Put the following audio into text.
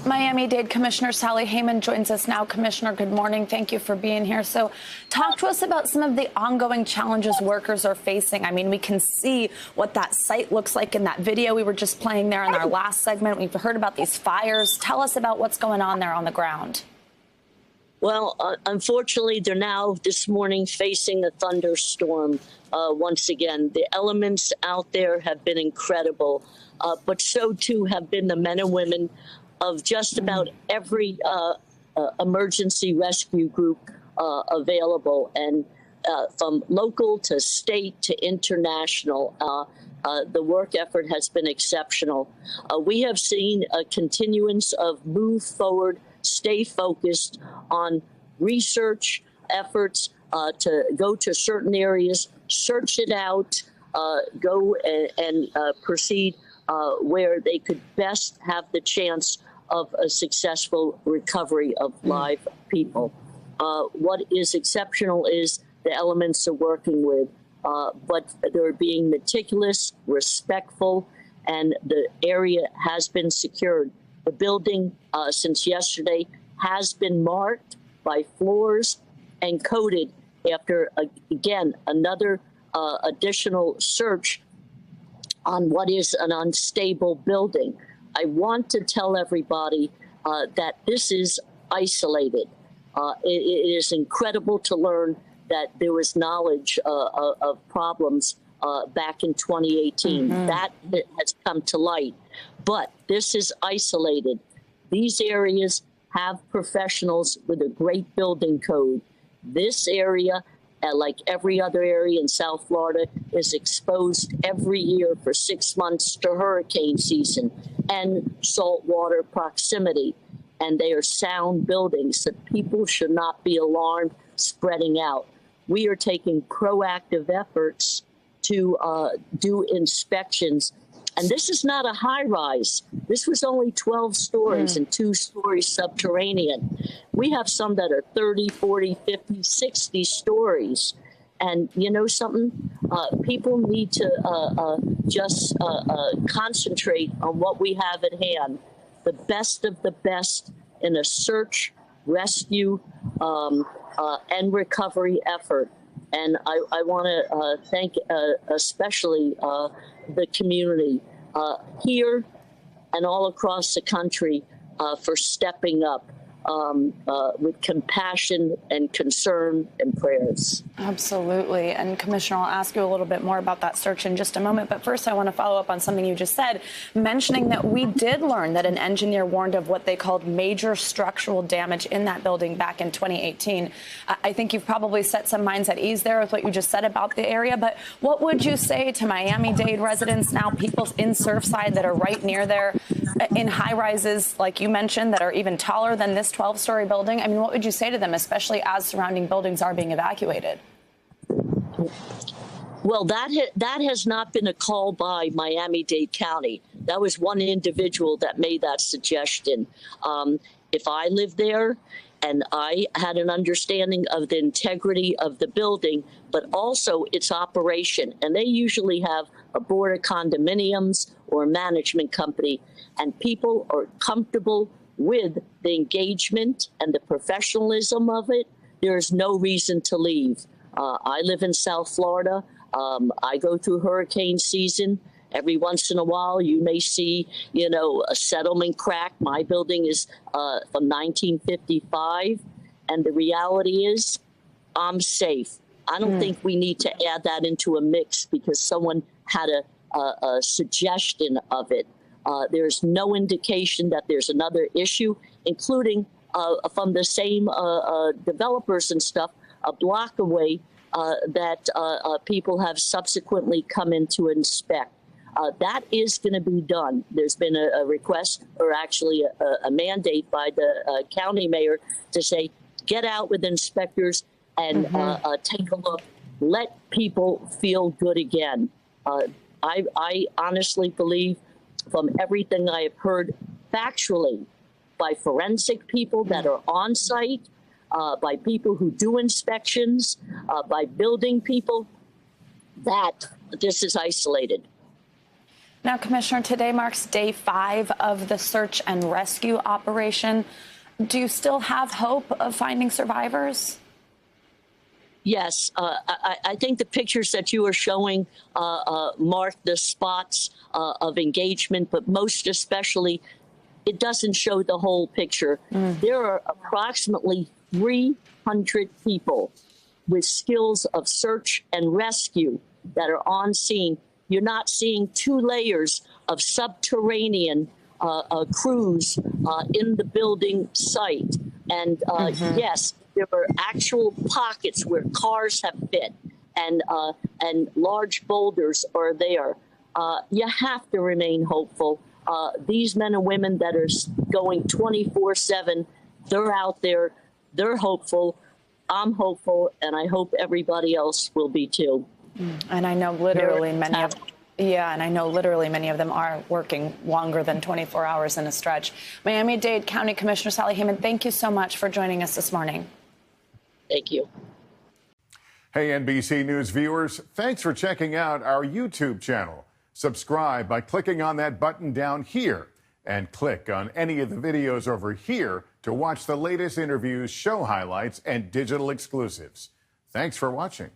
Miami-Dade Commissioner Sally Heyman joins us now. Commissioner, good morning. Thank you for being here. So talk to us about some of the ongoing challenges workers are facing. I mean, we can see what that site looks like in that video we were just playing there in our last segment. We've heard about these fires. Tell us about what's going on there on the ground. Well, unfortunately, they're now this morning facing a thunderstorm once again. The elements out there have been incredible, but so too have been the men and women of just about every emergency rescue group available, and from local to state to international. The work effort has been exceptional. We have seen a continuance of move forward, stay focused on research efforts to go to certain areas, search it out, go and proceed where they could best have the chance of a successful recovery of live people. What is exceptional is the elements are working with, but they're being meticulous, respectful, and the area has been secured. The building, since yesterday, has been marked by floors and coded after, again, another additional search on what is an unstable building. I want to tell everybody that this is isolated. It is incredible to learn that there was knowledge of problems back in 2018. That has come to light. But this is isolated. These areas have professionals with a great building code. This area, like every other area in South Florida, is exposed every year for 6 months to hurricane season and saltwater proximity. And they are sound buildings that people should not be alarmed spreading out. We are taking proactive efforts to do inspections. And this is not a high rise. This was only 12 stories and 2 stories subterranean. We have some that are 30, 40, 50, 60 stories. And you know something? People need to just concentrate on what we have at hand. The best of the best in a search, rescue, and recovery effort. And I want to thank especially the community here and all across the country for stepping up with compassion and concern and prayers. Absolutely. And Commissioner, I'll ask you a little bit more about that search in just a moment. But first, I want to follow up on something you just said, mentioning that we did learn that an engineer warned of what they called major structural damage in that building back in 2018. I think you've probably set some minds at ease there with what you just said about the area. But what would you say to Miami-Dade residents now, people in Surfside that are right near there, in high rises, like you mentioned, that are even taller than this 12-story building? I mean, what would you say to them, especially as surrounding buildings are being evacuated? Well, that has not been a call by Miami-Dade County. That was one individual that made that suggestion. If I lived there and I had an understanding of the integrity of the building, but also its operation, and they usually have a board of condominiums or a management company, and people are comfortable with the engagement and the professionalism of it, there's no reason to leave. I live in South Florida. I go through hurricane season. Every once in a while, you may see, you know, a settlement crack. My building is from 1955. And the reality is I'm safe. I don't think we need to add that into a mix because someone had a suggestion of it. There's no indication that there's another issue, including from the same developers and stuff, a block away that people have subsequently come in to inspect. That is going to be done. There's been a request, or actually a mandate by the county mayor to say, get out with inspectors and take a look. Let people feel good again. I honestly believe, from everything I have heard factually by forensic people that are on site, by people who do inspections, by building people, that this is isolated. Now, Commissioner, today marks day 5 of the search and rescue operation. Do you still have hope of finding survivors? Yes, I think the pictures that you are showing mark the spots of engagement, but most especially, it doesn't show the whole picture. There are approximately 300 people with skills of search and rescue that are on scene. You're not seeing 2 layers of subterranean crews in the building site. And yes, there are actual pockets where cars have fit and large boulders are there. You have to remain hopeful. These men and women that are going 24/7, they're out there, they're hopeful. I'm hopeful, and I hope everybody else will be too. And I know literally many of them are working longer than 24 hours in a stretch. Miami-Dade County Commissioner Sally Heyman, thank you so much for joining us this morning. Thank you. Hey, NBC News viewers, thanks for checking out our YouTube channel. Subscribe by clicking on that button down here and click on any of the videos over here to watch the latest interviews, show highlights, and digital exclusives. Thanks for watching.